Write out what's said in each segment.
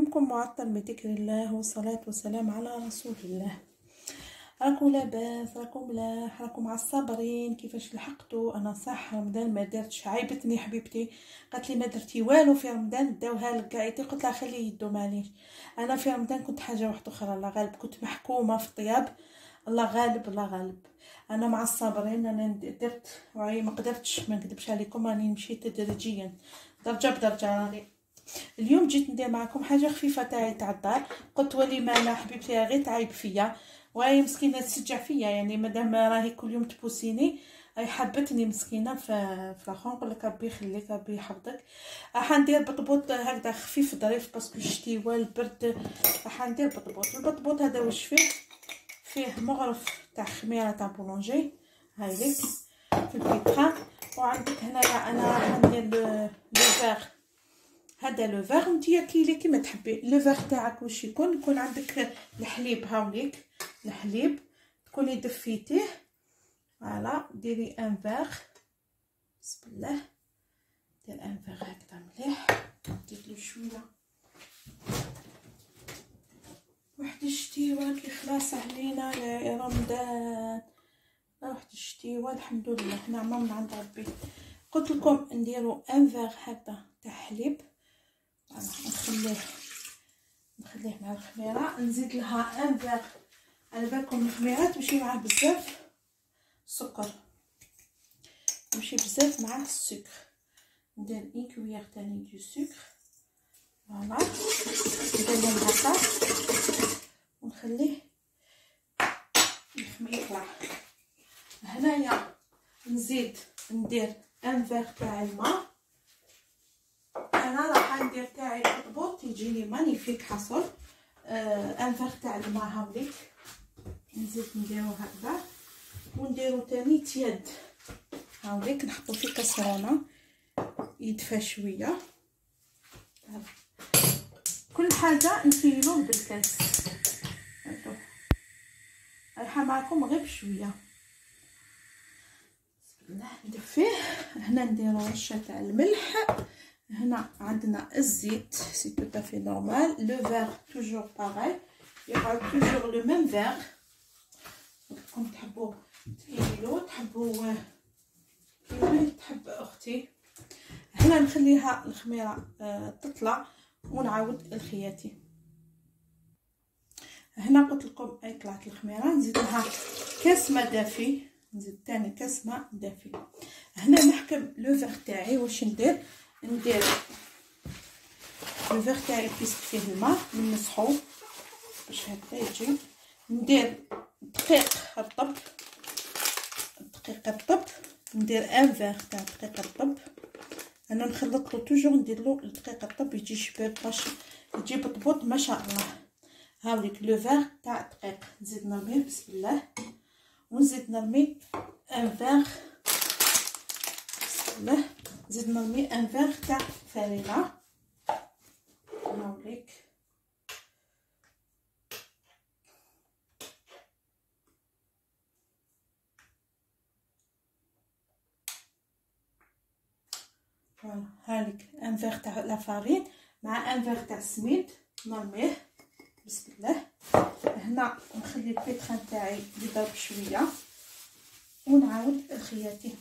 يومكم معطل بذكر الله والصلاة والسلام على رسول الله. راكم لاباس؟ راكم ملاح؟ راكم مع الصابرين؟ كيفاش لحقتوا؟ انا صح رمضان ما درتش، عيبتني حبيبتي، قالت لي ما درتي والو في رمضان، داوها لك قايتي، قلت لها خليه يدو معليش. انا في رمضان كنت حاجه واحده اخرى، الله غالب، كنت محكومه في الطياب، الله غالب الله غالب. انا مع الصابرين، انا درت وعي ما قدرتش، ما نكذبش عليكم، راني مشيت تدريجيا درجه بدرجه. راني اليوم جيت ندير معكم حاجه خفيفه تاع الدار. قلت ولي مالا حبيبتي غير تعيب فيا وهي مسكينه تسجع فيا، يعني مادام راهي كل يوم تبوسيني، اي حبتني مسكينه في الاخر. نقول لك ربي يخليك ربي يحفظك. راح ندير بطبوط هكذا خفيف ظريف باسكو الشتي والبرد. راح ندير بطبوط. البطبوط هذا واش فيه مغرف تاع خميره تاع بولونجي، هاي ليك في البيترا. وعندك هنايا انا راح ندير لو فيغ، هذا لو فيغ نتيا كيما تحبي. لو فيغ تاعك واش يكون عندك الحليب، هاوليك الحليب تكوني دفيتيه، فوالا ديري ان فيغ، بسم الله، دير ان فيغ هكذا مليح، ديرلو شويه واحد الشتيوه كي خلاص علينا رمضان، واحد الشتيوه الحمد لله نعمه من عند ربي. قلت لكم نديرو ان فيغ هكذا تاع حليب، نخليه مع الخميره، نزيد لها ان فيغ. على بالكم الخميره تمشي معاه بزاف السكر، تمشي بزاف معاه السكر. ندير اون كويير تاني دو سكر، فوالا نديرهم هكا ونخليه يطلع. هنايا ندير ان فيغ تاع الماء. انا راح ندير تاعي البطبوط يجيني مانيفيك حصل. ان فيغ تاع الماء هاوليك نزيد نديرو هكذا، ونديرو تاني تياد هاوليك نحطو في كاسرونه يدفى شويه. كل حاجه نفيلوه بالكاس، رايحه معكم غير بشويه. بسم الله ندفيه. هنا نديرو رشه تاع الملح. هنا عندنا الزيت سي تو افي نورمال. لو فيغ توجور باغاي، يقعد توجور لو ميم فيغ. كنتم تحبوا تفيلو، تحبوا كيما تحب اختي. هنا نخليها الخميره تطلع ونعاود الخياتي. هنا قلت لكم اي طلعت الخميره، نزيد لها كاس ماء دافي، نزيد تاني كاس ماء دافي. هنا نحكم لو فيغ تاعي واش ندير لو فيغ تاعي بيسك فيه الماء نمسحو باش هكا يجي. ندير دقيق رطب، ندير ان فيغ تاع دقيق رطب. انا نخلط له توجور، ندير له الدقيق الطب يجي شباب باش يجي بطبوط ما شاء الله. هاوليك لو فيغ تاع دقيق، نزيد نرميه بسم الله، ونزيد نرمي ان فيغ بسم الله، نزيد نرمي ان فيغ تاع فرينه. هاوليك فوالا، هاوليك ان فيغ تاع لا فارين مع ان فيغ تاع السميد، نرميه بسم الله. هنا نخلي البيتران تاعي يضرب شويه ونعاود الخياتي،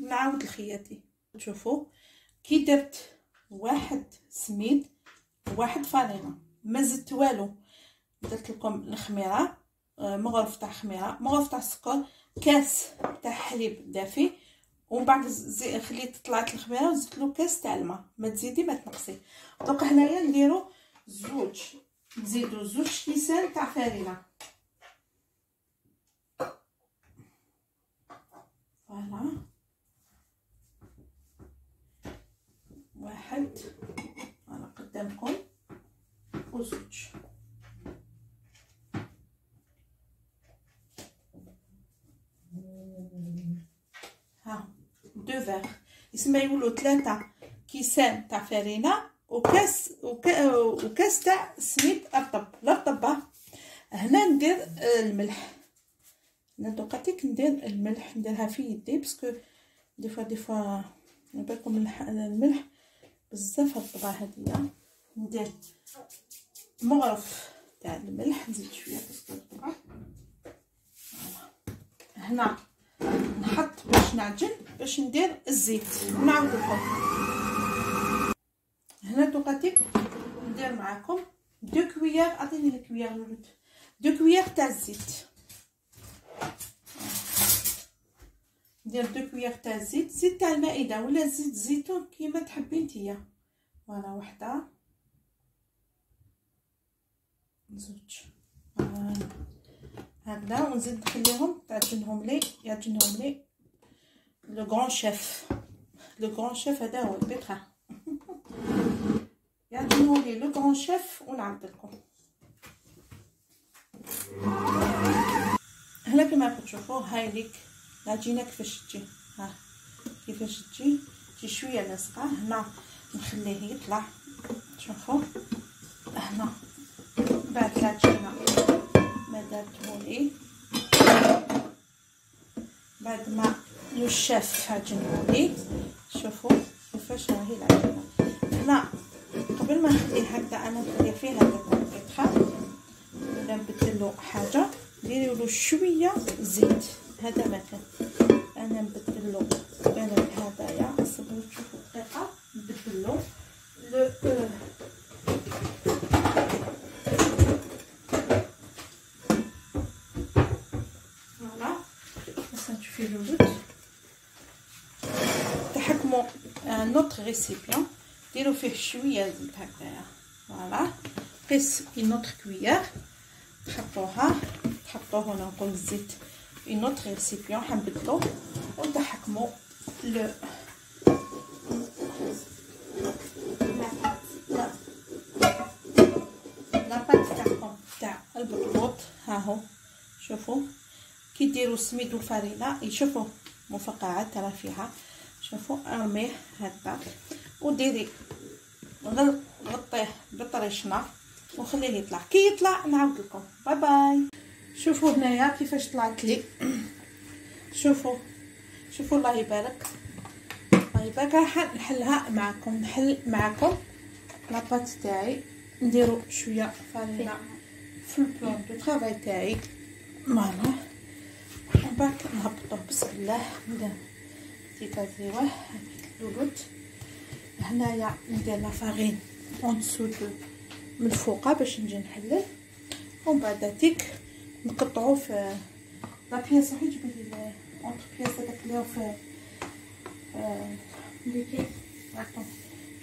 نعاود الخياتي. تشوفوا كي درت واحد سميد واحد فارينه ما زدت والو، درت لكم الخميره، مغرف تاع خميره، مغرف تاع السكر، كاس تاع حليب دافي، ومن بعد خليت طلعت الخميره وزدت له كاس تاع الماء، ما تزيدي ما تنقصي. دونك هنايا نديرو نزيدو زوج كيسان تاع فرينه، فوالا واحد انا قدامكم وزوج. ها دو فيغ يسمى يولو 3 كيسان تاع فرينه وكاس تاع سميد رطب لا رطبه. هنا ندير الملح، انا دوقاتيك ندير الملح، نديرها في يدي باسكو دي فوا بالكم الملح بزاف هاد الطبعه هاديه. ندير مغرف تاع الملح، نزيد شويه باسكو الطبعه. هنا نحط باش نعجن، باش ندير الزيت ونعاود لكم. هنا دوقاتي ندير معاكم 2 كويار، عطيني الكويار الولد، 2 كويار تاع الزيت. ندير 2 كويار تاع الزيت، زيت تاع المائده ولا زيت زيتون كيما تحبي نتيا. فوالا وحده، زوج، هكذا. ونزيد نخليهم يعجنهم لي لو غران شيف. لو غران شيف هذا هو البيترا. يعجنوا لي لو غران شيف ونعاود لكم. هنا كما راكم تشوفوا هاي ليك العجينه كيفاش تجي، ها كيفاش تجي شويه لاصقه. هنا نخليه يطلع، شوفوا هنا بعد العجينه ما دارتهولي، بعد ما لو شيف عجنهولي. شوفوا كيفاش راهي العجينه. هنا قبل ما نخليه هكذا انا نخليه فيه هكذا البيتخا، ولا نبدلو حاجه نديروا له شويه زيت. هذا مكان انا نبدلو بالك هذايا. صبروا تشوفوا دقيقه نبدلو لو فوالا. باش نشوفي الولد تحكموا نوتر ريسيبيون، ديروا فيه شويه زيت هكذايا. فوالا قيس نوتر كويار تحطوها، تحطوه هنا نقول الزيت في نوتر ريسيبيون. حنبدلو ونتحكموا لو لاباط تاعكم تاع البطروط. ها هو شوفوا كي ديروا السميد والفرينه يشوفوا مفقعات راه فيها. شوفوا ارميه هكذا وديري غطيه بطريشنا وخليه يطلع. كي يطلع نعاود لكم. باي باي. شوفوا هنايا كيفاش طلعت لي. شوفوا الله يبارك، الله يبارك. راح نحلها معكم، نحل معكم لاباط تاعي. نديرو شويه فرينه في البلون دو طرافاي تاعي. فوالا ومن بعد نهبطوه بسم الله. تيكازيوه الولد. هنايا ندير لا فارين اون دسو من الفوقه باش نجي نحلل. ومن بعد تيك نقطعو في لا بياس. روحي جيبي لي اونطر بياس هذاك اللي هو في اللي كاين اتون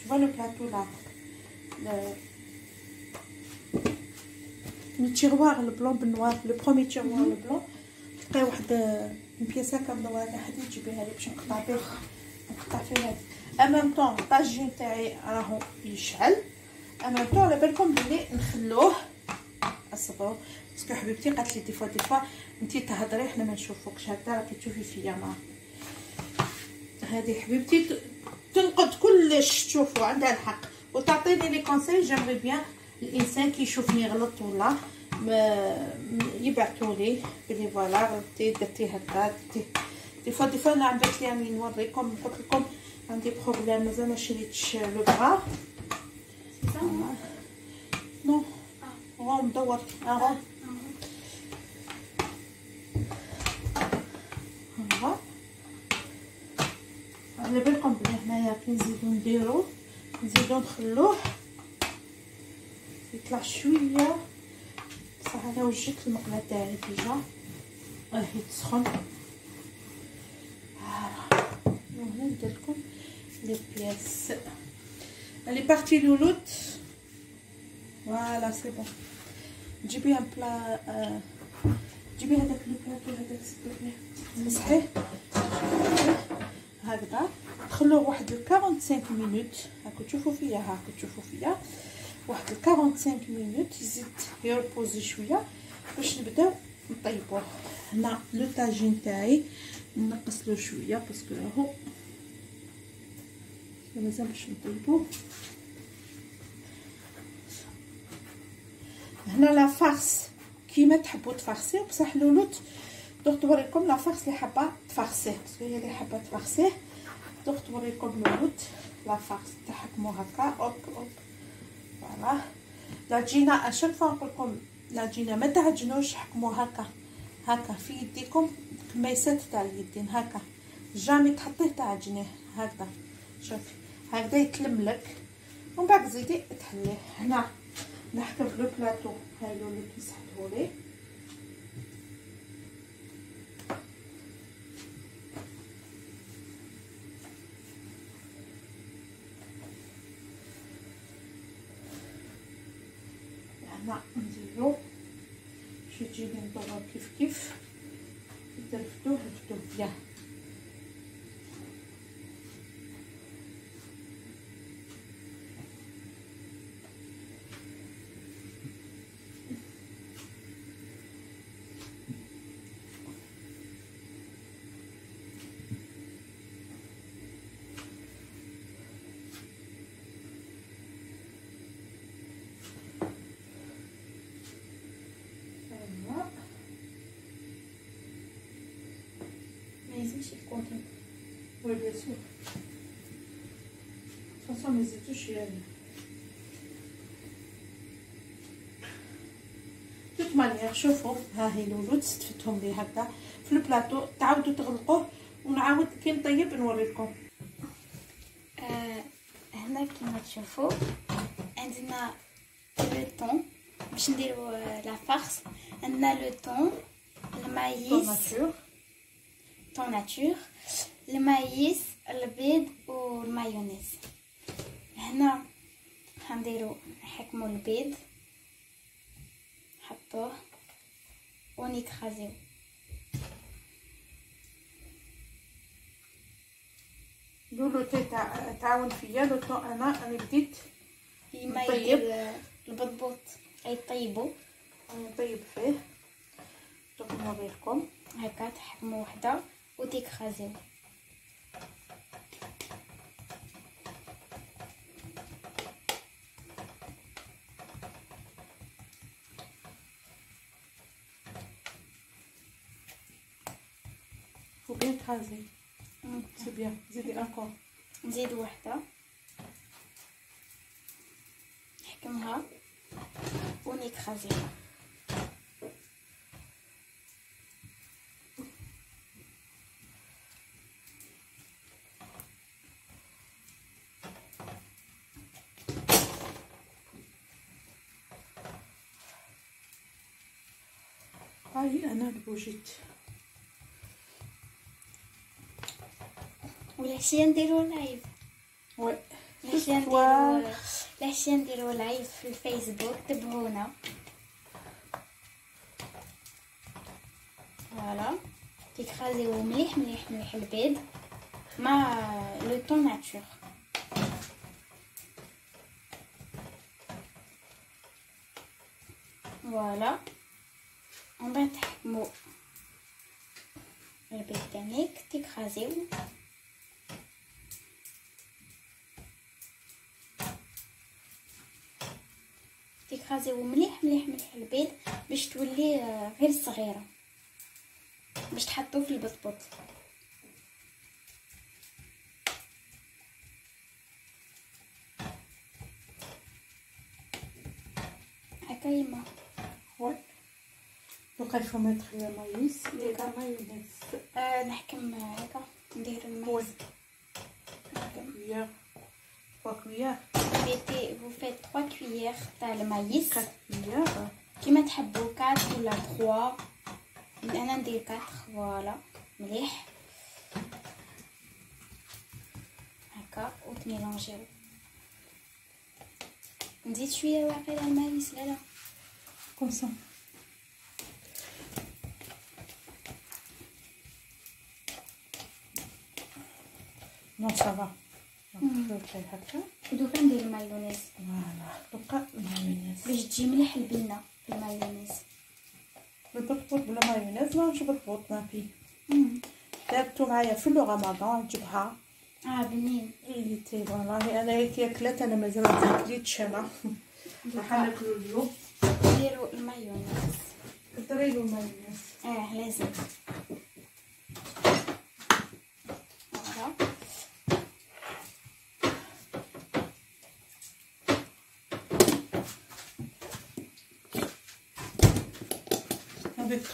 شوفوا لو بلاطو لا لو تيروار البلون بالنوار. لو بروميي تيروار البلون تلقاي واحد بياس هكا بنوار حديد تجيبيها لي باش نقطع به، نقطع فيه هذا. امام طون الطاجين تاعي راهو يشعل. امام طون على بالكم بلي نخلوه. اصبروا باسكو حبيبتي قالت لي دي فوا انتي تهضري حنا ما نشوفوكش. هكذا راكي تشوفي فيا ما هذه حبيبتي تنقد كلش. تشوفوا عندها الحق وتعطيني لي كونساي. جامري بيان الانسان كي يشوفني غلط ولا يبعثوا لي بلي فوالا غلطتي درتي هكا دي فوا. انا عبات لي راني نوريكم قلت لكم عندي بروبليم مازال ما شريتش لو بغا. نو غون مدور غون. ها على بالكم بلي هنايا كي نزيدو نخلوه يطلع شويه. بصح انا وجدت المقله تاعي ديجا راهي تسخن. وهنا ندير لكم لي بياس لي بارتي لولوت. فوالا سي بون. جيبي ان بلا جيبي هذاك لو بلاطو هذاك سيبلي مسحيه هكذا. خلوه واحد 45 مينوت. هاكو تشوفوا فيا، هاكو تشوفوا فيا واحد 45 مينوت. يزيد يربوزي شويه باش نبداو نطيبوه. هنا لو طاجين تاعي نقص له شويه باسكو راهو مازال باش نطيبوه. هنا لا فارس كيما تحبوا تفرسيو بصح لولوت دوك توريكم لا فارس اللي حابه تفرسيه باسكو هي اللي حابه تفرسيه. دوك توريكم لولوت لافارس تحكموا هكا اوب اوب. فوالا العجينه اشوف نقول لكم العجينه ما تعجنوش، حكموا هكا هكا في يديكم كميسات تاع اليدين هكا، جامي تحطيه تعجنيه هكذا. شوفي هكذا يتلم لك، ومن بعد زيدي تحليه. هنا نحكم لو بلاطو هايلو اللي كيسحتهولي. هنا نديرو شي تجيني ندور كيف ترفدوه بيان. يزيدش الكونتين. وي بيان سور فاصون ميزيدوش يعني. توت مانيير شوفوا ها هي الولود استفتهم لي هكذا في البلاطو، تعاودوا تغلقوه ونعاود كي نطيب نوريكم. هنا كيما تشوفوا عندنا لو طون باش نديرو لا فارس. عندنا لو طون، المايس طون ناتور، المايس، البيض والمايونيز. هنا حنديرو نحكمو البيض، نحطوه ونكرازيو. لولو تعاون فيا لو طون انا بديت ما يدير البطبوط اي طيبو نطيب فيه. دوك نوريكم هكا تحكمو وحده وتكرازيو. faut bien écraser. C'est bien. زيدي encore. نزيد وحده نحكمها ونكرازيو. هاي انا البوجيت. والعشيه نديرو لايف. وي العشيه نديرو لايف في الفيسبوك، تبعونا. فوالا تكرازيو مليح مليح مليح البيض مع لو طون ناتور. فوالا ومن بعد تحكمو البيض تاعك تكرازيو. تكرازيو مليح مليح مليح البيض باش تولي غير صغيره باش تحطوه في البطبوط. هكا يما. وي دوكا il faut mettre le maïs et la mayonnaise. نحكم هكا ندير وي المايس. cuillère 3 cuillères. vous faites 3 cuillères تاع المايس 4 cuillères. كيما تحبوا 4 ولا 3. انا ندير 4. فوالا مليح هكا وتميلونجيو. نزيد شويه واقيلا المايس. لا comme ça. non ça va. هكا دوكا ندير المايونيز. فوالا دوكا المايونيز باش تجي مليح البنه في المايونيز. بالبطبوط بلا مايونيز ما نجيب البطبوط ما فيه. دارتو معايا في رمضان جبها بنين. ايتي والله انا كي اكلت انا مازال ما تاكليتش انا. راح ناكلو اليوم. نديرو المايونيز. دريلو مايونيز. لازم. فوالا افيك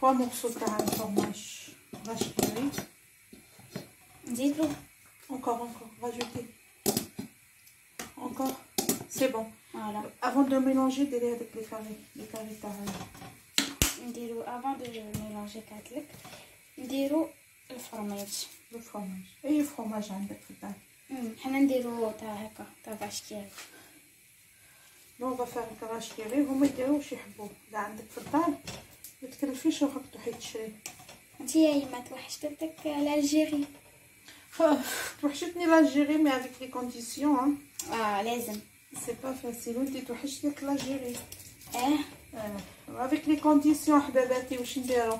3 مورسو تاع الفرماج غاشكيري. نزيدو encore rajouter encore c'est bon. فوالا. avant de mélanger ديري هذوك لي كاري تاع نديرو افون دو ميلونجي كاتلك نديرو الفرماج. الفرماج اي فرماج عندك في الدار. حنا نديرو تاع هكا تاع باشكيري. نو فا كراشكيري هما يديروا واش يحبوا. اذا عندك في الدار ما تكلفيش روحك تروحي تشري. انت يا ما توحشتك الجيري. توحشتني لالجيري مي افيك لي كونديسيون. لازم سي با فاسيل. وانتي توحشتك لالجيري. افيك لي كونديسيون حباباتي واش نديرو.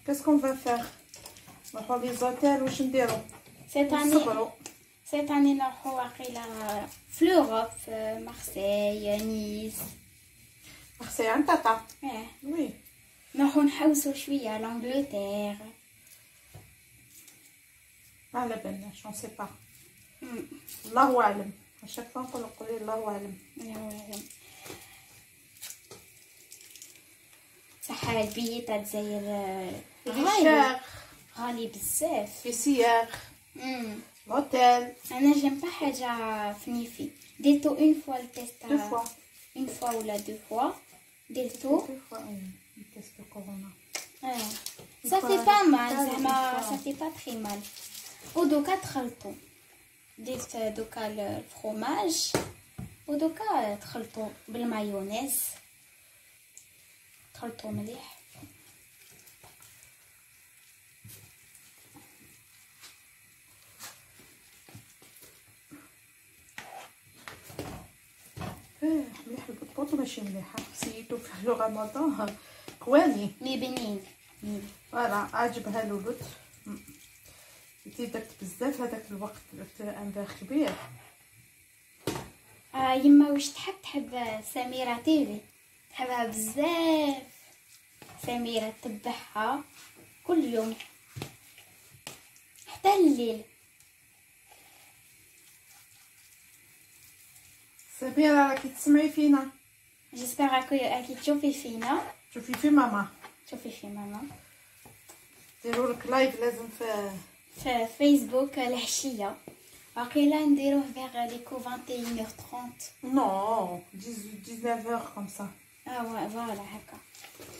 كاسكون فا فير نروحو لي زوتيل واش نديرو. سيت اني نروحو واقيلا في لوروب في مارسيل نيس. مارسيل عند طاطا. وي نروحو نحوسو شويه لانجلتير. ما على بالناش اون سي با. الله اعلم. اشاك فوا نقول قولي الله اعلم. صح البي تاع الجزائر غالي بزاف. في سياغ هوتيل. انا جيم با حاجه في نيفي درتو اون فوا التيست. دو فوا. اون فوا ولا دو فوا درتو. دو فوا التيست كورونا. صافي با مال زعما صافي با تري مال. ودوكا تخلطو درت دوكا الفرomage ودوكا تخلطو بالمايونيز تخلطو مليح. مليح البطبوط ماشي مليحه. سيتو في لو رمضان كواني مي بنين. فوالا عجبها لولوت. كي درت بزاف هذاك الوقت درت ان فيغ كبير. يما واش تحب سميرة تيفي تحبها بزاف. سميرة تبعها كل يوم حتى الليل. سميرة راكي تسمعي فينا. جيسبر راكي تشوفي فينا. شوفي في ماما. شوفي في ماما. ديروا لك لايف لازم في فيسبوك العشيه. واقيلا نديروه فيغ ليكو 21h30. نو 19h كوم سا. فوالا هكا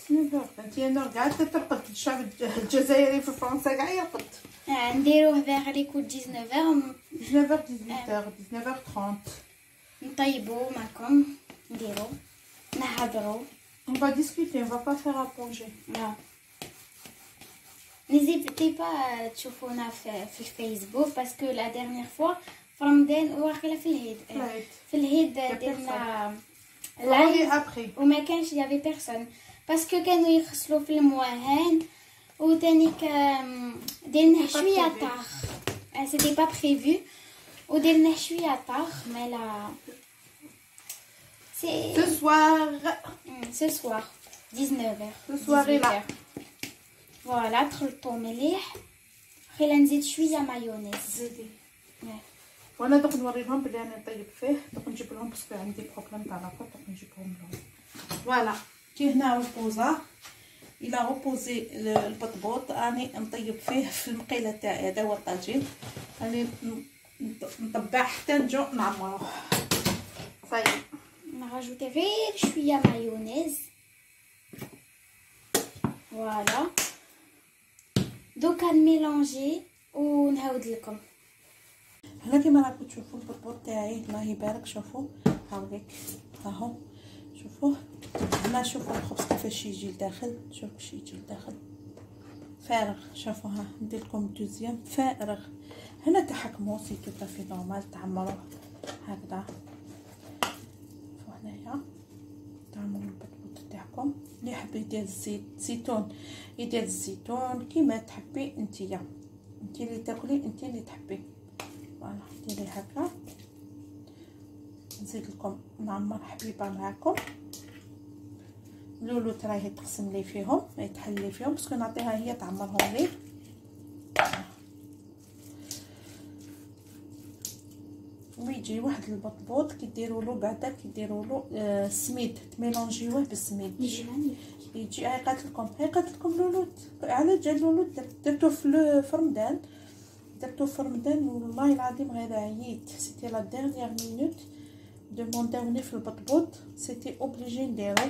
19h 21h قاعده ترقد. الشعب الجزائري في فرنسا قاعد يرقد. نديروه فيغ ليكو 19h 19h 30. نطيبو معكم نديرو نهضرو. On va discuter, on va pas faire à manger. N'hésitez pas à تشوفونا في الفيسبوك باسكو لا ديرنيير فوا في رمضان واقيلا في الهيد درنا لايف وما كانش يافي بيرسون باسكو كانوا يغسلوا في المواهن وتاني درنا شويه طاخ. سيتي با بريفو ودرنا شويه طاخ مالا سي ce soir 19h. Ce soir là. فوالا تخلطو مليح. خلينا نزيد شويه مايونيز. زيدي. وانا دوك نوري لهم بلي انا نطيب فيه. دوك نجيب لهم باسكو عندي بروبليم تاع لاكوط. دوك نجيبهم لهم. فوالا كي هنا روبوزا الى روبوزي البطبوط راني نطيب فيه في المقيله تاعي. هذا هو الطاجين راني نطبع حتى نجو نعمروه. صاي نراجوتي غير شويه مايونيز. فوالا دوكا نميلونجي ونعاود لكم. هنا كيما راكم تشوفوا البطبوط تاعي الله يبارك. شوفوا هاوليك اهو شوفوا هنا. شوفوا الخبز كيفاش يجي لداخل. شوفوا كيفاش يجي لداخل فارغ. شوفوا ها ندير لكم دوزيام فارغ. هنا تحكموا سي تو في نورمال تعمروه هكذا. هنايا تعملوا البطبوط تاعكم. اللي يحب يدير الزيتون يدير الزيتون كيما تحبي نتيا. انتي اللي تاكلي انتي اللي تحبي. فوالا ديري هكا. نزيد لكم نعمر حبيبه معاكم. لولو راهي تقسم لي فيهم يتحل لي فيهم باسكو نعطيها هي تعمرهم لي. ويجي واحد البطبوط كيديروا له بعدا كيديروا له سميد تميلونجيوه بالسميد يجي. قالت لكم لولوت على جال لولوت درتو في رمضان، درتو في رمضان والله العظيم غير عييت. سيتي لا ديرنيير مينوت دومونداوني في البطبوط، سيتي اوبليجي نديرو،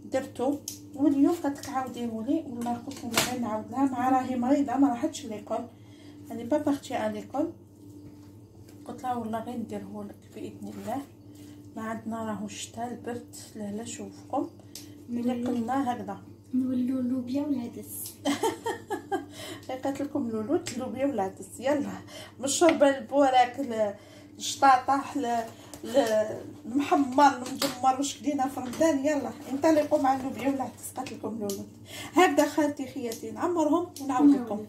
درتو. واليوم قالت عاوديهولي والله قلت لها غير نعاود لها مع راهي مريضه ما راحتش ليكول، يعني با بارتي ا ليكول. قلت لها والله غير نديرهولك باذن الله. ما عندنا راهو الشتا البرد لا شوفكم ملي قلنا هكذا نولو اللوبيا والعدس. قالت لكم لولوت اللوبيا والعدس. يلا من شرب البوراك الشطاطا المحمر المجمر واش كدينا في رمضان، يلا انطلقوا مع اللوبيا والعدس. قالت لكم لولوت هكذا خالتي خياتي نعمرهم ونعاود لكم.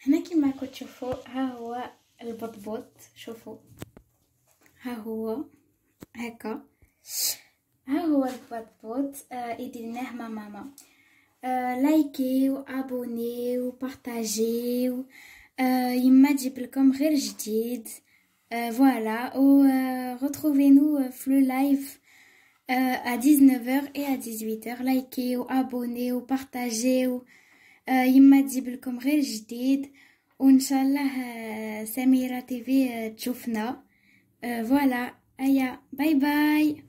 هنا كيما راكم تشوفوا ها هو البطبوط، شوفوا ها هو هكا، ها هو البطبوط. يديرناه مع ماما. لايكيو ابونيو بارطاجيو، يما تجيب لكم غير جديد. Voilà, ou retrouvez-nous le live à 19h et à 18h. Likez ou abonnez ou partagez ou يما تجيب لكم غير جديد. وان شاء الله سميرة تي في تشوفنا. فوالا ايا باي باي.